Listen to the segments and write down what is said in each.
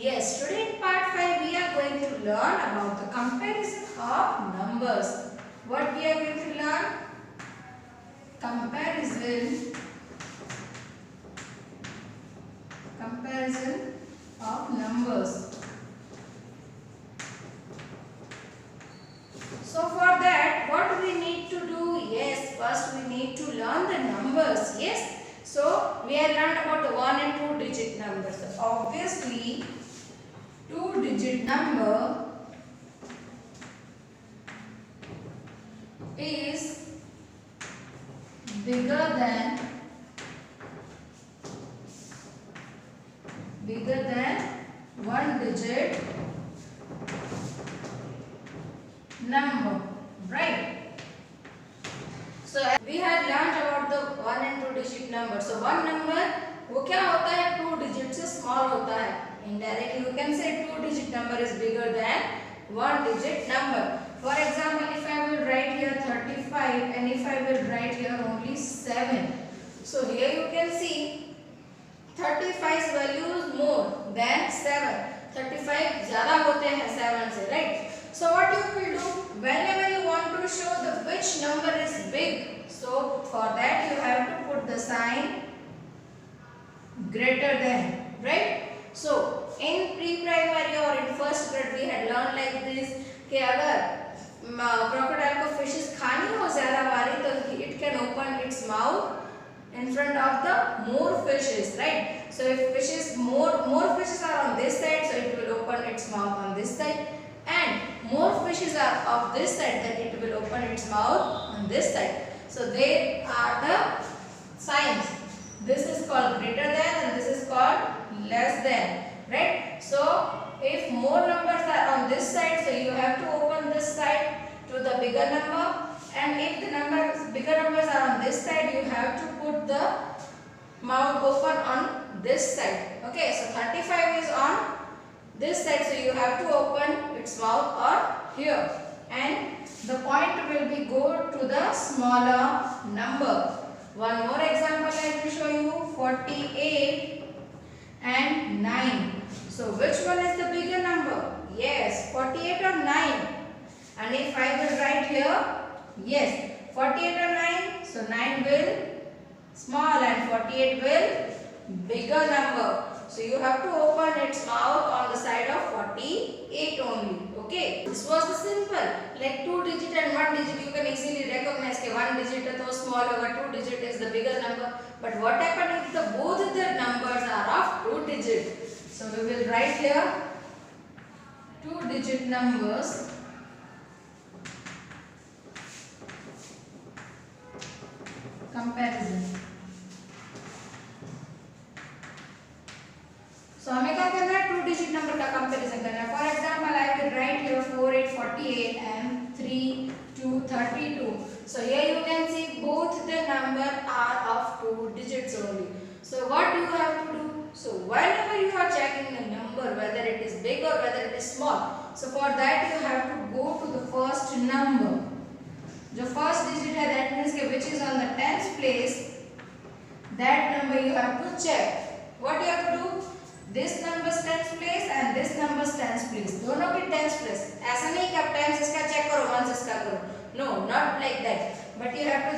Yes, today in part 5 we are going to learn about the comparison of numbers. What we are going to learn? Comparison of numbers. So for that, what do we need to do? Yes, first we need to learn the numbers. Yes. So we have learned about the 1 and 2 digit numbers. So obviously 2-digit number is bigger than 1-digit number, right? So we had learned about the 1 and 2-digit number. So one number वो क्या होता है 2 digit से small होता है. Indirectly you can say 2-digit number is bigger than 1-digit number. For example, if I will write here 35 and if I will write here only 7. So here you can see 35's value is more than 7. 35 ज़्यादा होते हैं 7 से, right? So what you will do whenever you want to show the which number is big, so for that you have to put the sign greater than, right? So in pre-primary or in first grade we had learned like this कि अगर crocodile को fishes खानी हो ज़्यादा बारी तो it can open its mouth in front of the more fishes, right? So if fishes more fishes are on this side, so it will open its mouth on this side, and more fishes are of this side, then it will open its mouth on this side. So they are the signs. This is called greater than and this is called less than, right? So if more numbers are on this side, so you have to open this side to the bigger number, and if the bigger numbers are on this side, you have to put the mouth open on this side. Okay, so 35 is on this side, so you have to open its mouth or here, and the point will be go to the smaller number. One more example I will show you, 48 and 9. So which one is the bigger number? Yes, 48 or 9. And if I will write here, yes, 48 or 9, so 9 will small and 48 will bigger number. So you have to open its mouth on the side of 48 only. Okay, this was the simple. Like 2 digit and 1 digit you can easily recognize कि 1 digit है तो small होगा, 2 digit is the bigger number. But what happens if the both the numbers are of 2 digit? So we will write here 2 digit numbers. Comparison. So हमें क्या करना है 2 digit number का comparison करना है. For example, I will write here 4 8 48 and 3 2 32. So here you can see both the number are of 2 digits only. So what do you have to do? So whenever you are checking the number whether it is big or whether it is small, so for that you have to go to the first number. जो first digit है that means कि which is on the tens place, that number you have to check. What you have to do? This number tens place and this number tens place. दोनों की tens place. ऐसा नहीं कि आप tens इसका check करो, ones इसका करो. No, not like that. But you have to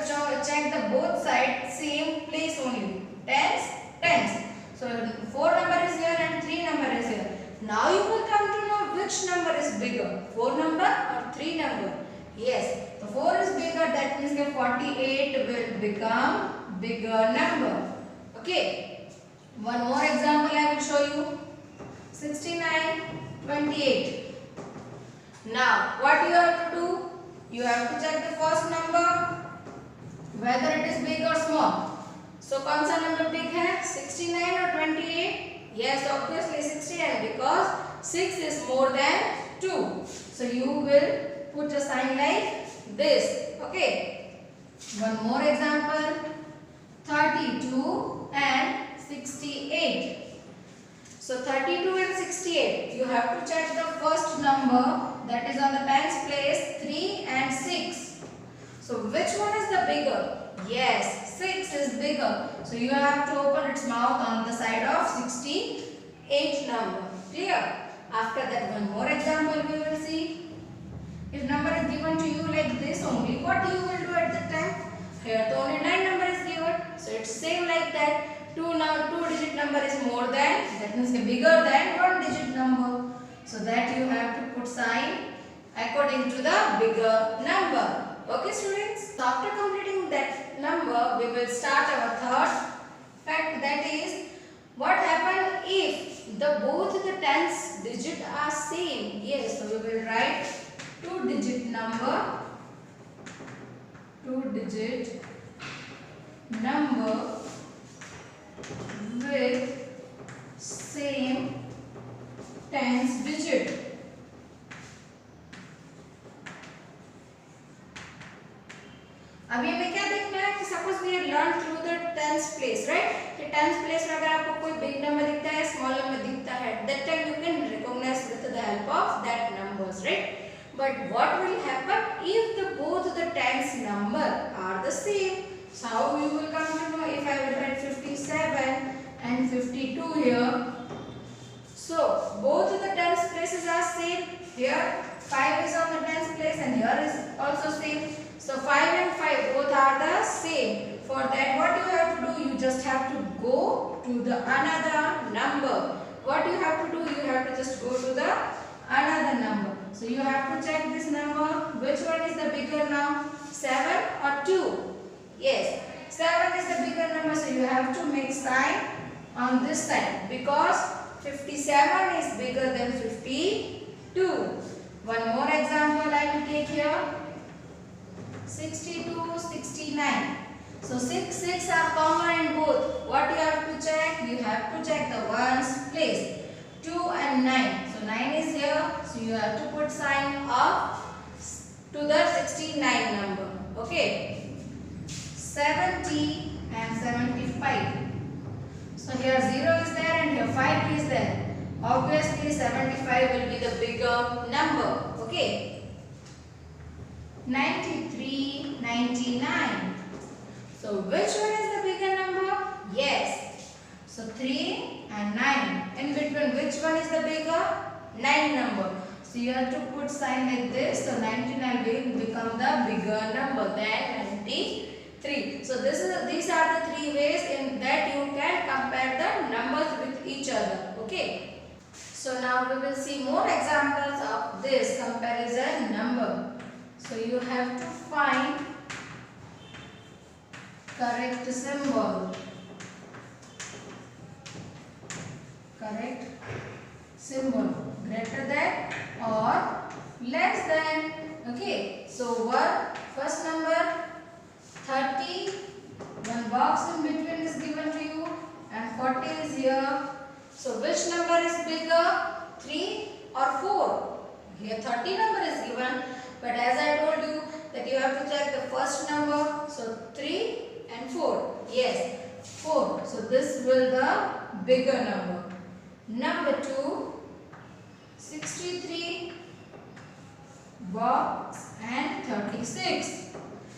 check the both side same place only. Tens, tens. So 4 number is here and 3 number is here. Now you will come to know which number is bigger, 4 number or 3 number. Yes, the 4 is bigger, that means that 48 will become bigger number. Okay, one more example I will show you. 69, 28. Now, what you have to do? You have to check the first number, whether it is big or small. So, कौन सा number big है? 69 or 28? Yes, obviously 69 because 6 is more than 2. So, you will put a sign like this. Okay. One more example. 32 and 68. So 32 and 68. You have to check the first number that is on the tens place, 3 and 6. So which one is the bigger? Yes, 6 is bigger. So you have to open its mouth on the side of 68 number. Clear? After that, one more example we will see. If number is given to you like this only, what you will do at that time? Here the only 9 number is given, so it's same like that. 2 digit number is more than, that means bigger than 1 digit number. So that you have to put sign according to the bigger number. Okay students? So after completing that number, we will start our third fact, that is what happens if both the tens digit are same. Yes, so we will write 2 digit number with same tens digit. अभी हमें क्या देखना है कि suppose we have learn through the tens place, right? कि tens place में अगर आपको कोई बिग नंबर दिखता है, स्मॉल नंबर दिखता है, that time you can recognise with the help of that numbers, right? But what will happen if both the tens number are the same? So how you will come to know? If I will write 57 and 52 here, so both the tens places are same. Here 5 is on the tens place and here is also same. So 5 and 5 both are the same. For that, what you have to do? You just have to go to the another number. What you have to do? You have to just go to the another number. So you have to check this number. Which one is the bigger now? 7 or 2? Yes, 7 is the bigger number. So you have to make sign on this side because 57 is bigger than 52. One more example I will take here. 62, 69. So 6, 6 are common in both. What you have to check? You have to check the ones place. 2 and 9. So 9 is here. So you have to put sign of to the 69 number. Okay. 70 and 75. So here 0 is there and here 5 is there. Obviously 75 will be the bigger number. Okay. 93, 99. So which one is the bigger number? Yes. So 3 and 9. In between, which one is the bigger? 9 number. So you have to put sign like this. So 99 will become the bigger number than 93. So these are the 3 ways in that you can compare the numbers with each other. Okay. So now we will see more examples of this comparison number. So you have to find correct symbol. Correct symbol. Greater than or less than. Okay. So first number 30. One box in between is given to you and 40 is here. So which number is bigger? 3 or 4? Here 30 number is given. But as I told you that you have to check the first number. So 3 and 4. Yes, 4. So this will the bigger number. Number 2, 63 box and 36.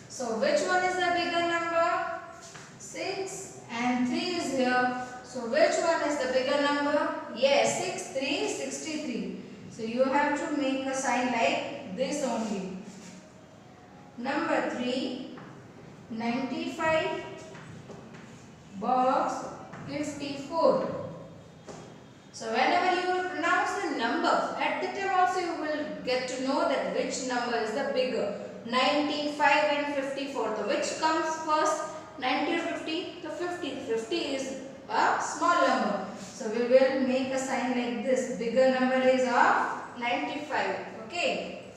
So which one is the bigger number? 6 and 3 is here. So which one is the bigger number? Yes, 6, 3, 63. So you have to make a sign like this only. Number 3, 95 box 54. So whenever you will pronounce the number, at the time also you will get to know that which number is the bigger. 95 and 54. So which comes first? 90 or 50? The 50. 50 is a small number. So we will make a sign like this. Bigger number is of 95. Okay.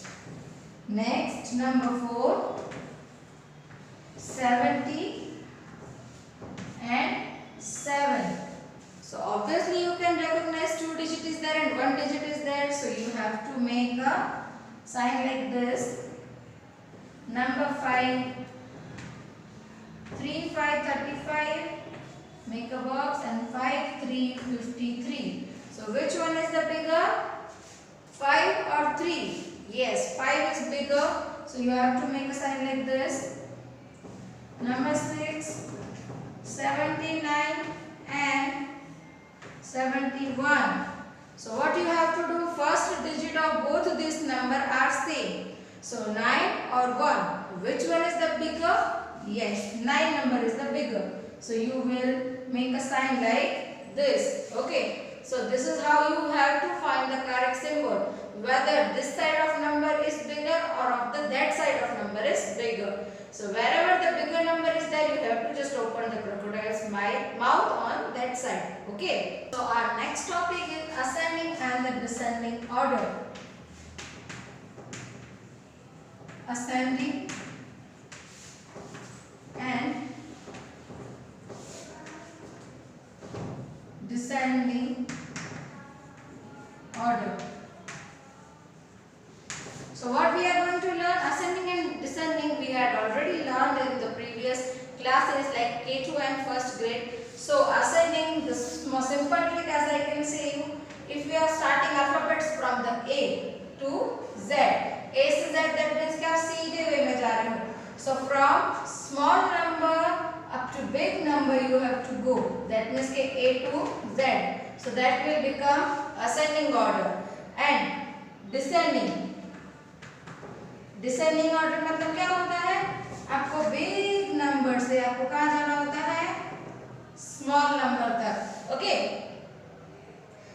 Next, number 4, 70 and 7. So obviously you can recognize 2 digit is there and 1 digit is there. So you have to make a sign like this. Number 5, 3, 5, 35. Make a box and 5, 3, 53. So which one is the bigger? 5 or 3? Yes, 5 is bigger. So you have to make a sign like this. Number 6, 79 and 71. So what you have to do, first digit of both these number are same. So 9 or 1, which one is the bigger? Yes, 9 number is the bigger. So you will make a sign like this. Okay. So this is how you have to find the correct symbol. Whether this side of number is bigger or of the that side of number is bigger. So wherever the bigger number is there, you have to just open the crocodile's mouth on that side. Okay. So our next topic is ascending and the descending order. Ascending and descending order. So what we are going to learn, ascending and descending, we had already learned in the previous classes like K2 and first grade. So ascending, this more simple trick as I can say you, if we are starting alphabets from the A to Z, A से Z, that means कि आप सीधे वे में जा रहे हो. So from small number up to big number you have to go. That means कि A to Z. So that will become ascending order. And descending. Descending order मतलब क्या होता है? आपको big number से आपको कहाँ जाना होता है? Small number तक. Okay.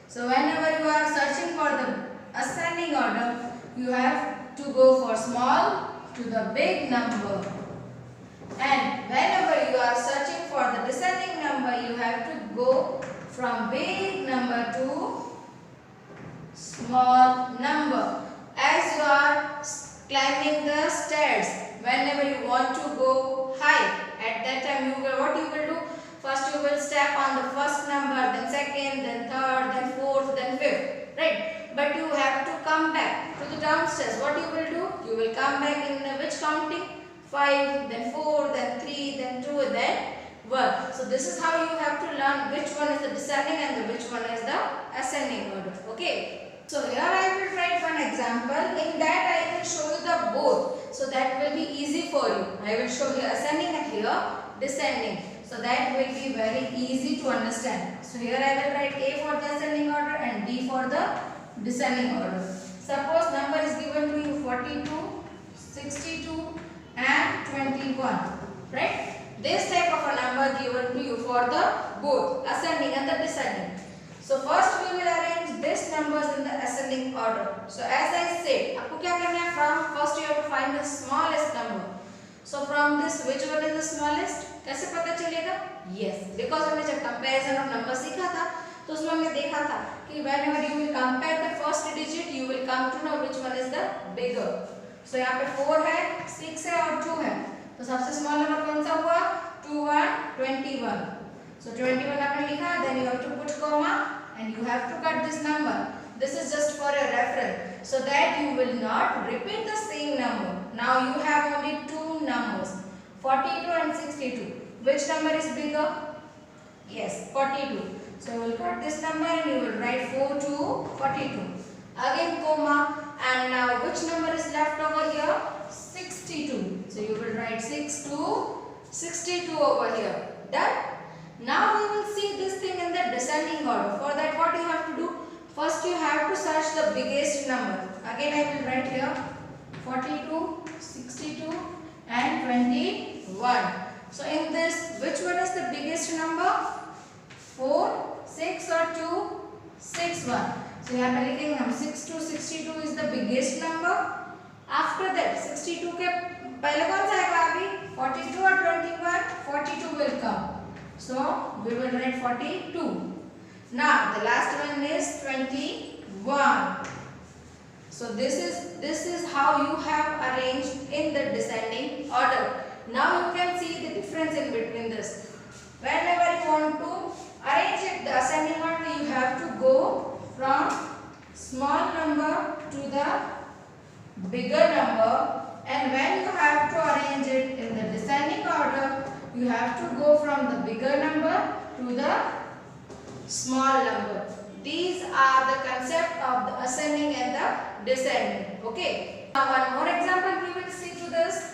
So whenever you are searching for the ascending order, you have to go for small to the big number. And whenever you are searching for the descending number, you have to go from big number to small number. As you are climbing the stairs, whenever you want to go high, at that time you will, what you will do? First you will step on the first number, then second, then third, then fourth, then fifth, right? But you have to come back to the downstairs. What you will do? You will come back in which counting? 5, then 4, then 3, then 2, then 1. So this is how you have to learn which one is the descending and which one is the ascending order. Okay. So here I will write one example. In that I will show you the both. So that will be easy for you. I will show here ascending and here descending. So that will be very easy to understand. So here I will write A for the ascending order and D for the descending order. Suppose number is given to you 42, 62 and 21. Right? This type of a number given to you for the both ascending and the descending. So first we will arrange these numbers in the ascending order. So as I said, आपको क्या करना है? From first you have to find the smallest number. So from this, which one is the smallest? कैसे पता चलेगा? Yes, because हमने जब comparison of number सीखा था, तो उसमें हमने देखा था कि whenever you will compare the first digit, you will come to know which one is the bigger. So यहाँ पे 4 है, 6 है और 2 है. तो सबसे small number कौन सा हुआ? 2 1 21. So 21 आपने लिखा, then you have to put comma and you have to cut this number. This is just for a reference, so that you will not repeat the same number. Now you have only two numbers, 42 and 62. Which number is bigger? Yes, 42. So you will cut this number and you will write 4 to 42. Again comma, and now which number is left over here? 62. So you will write 6 to 62 over here. Done? Now we will see this thing in the descending order. For that, what you have to do? First you have to search the biggest number. Again I will write here 42, 62 and 21. So in this, which one is the biggest number? 4, 6 or 2, 6, 1. So यहाँ पे लिखेंगे हम 6 to 62 is the biggest number. After that 62 के पहले कौन सा आएगा अभी? 42 और 21, 42 will come. So we will write 42. Now the last one is 21. So this is how you have arranged in the descending order. Now you can see the difference in between this. Whenever you want to arrange it the ascending order, you have to go from small number to the bigger number, and when you have to arrange it in the descending order, you have to go from the bigger number to the small number. These are the concept of the ascending and the descending. Okay. Now one more example we will see to this.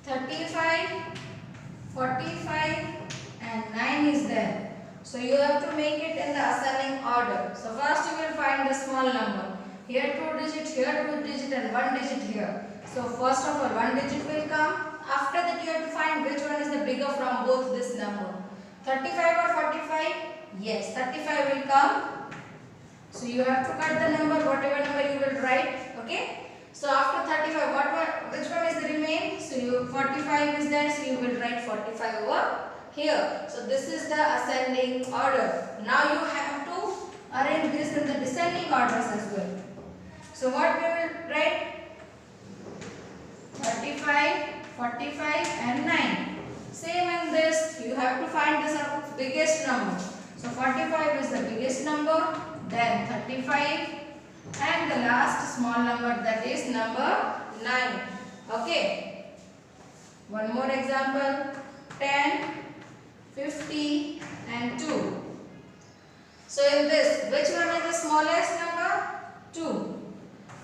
35, 45 and 9 is there. So you have to make it in the ascending order. So first you will small number. Here 2 digit, here 2 digit and 1 digit here. So first of all 1 digit will come. After that you have to find which one is the bigger from both this number. 35 or 45? Yes, 35 will come. So you have to cut the number, whatever number you will write. Okay. So after 35, which one is the remain? So 45 is there, so you will write 45 over here. So this is the ascending order. Now you have to arrange this in the descending orders as well. So what we will write? 35, 45 and 9. Same in this, you have to find the biggest number. So 45 is the biggest number, then 35 and the last small number, that is number 9. Okay. One more example, 10, 50 and 2. So in this, which one is the smallest number? 2.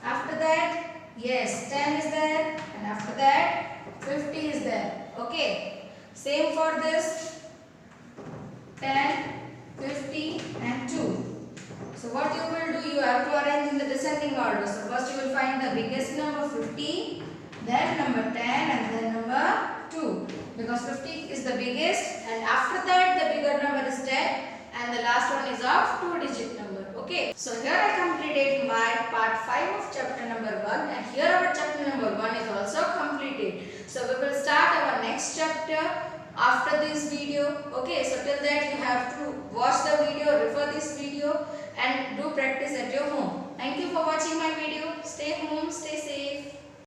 After that, yes, 10 is there and after that 50 is there. Okay. Same for this, 10, 50 and 2. So what you will do, you have to arrange in the descending order. So first you will find the biggest number 50, then number 10 and then number 2. Because 50 is the biggest and after that the bigger number is 10 and the last one is of 2-digit number. Okay. So here I completed my part 5 of chapter number 1 and here our chapter number 1 is also completed. So we will start our next chapter after this video. Okay. So till that you have to watch the video, refer this video and do practice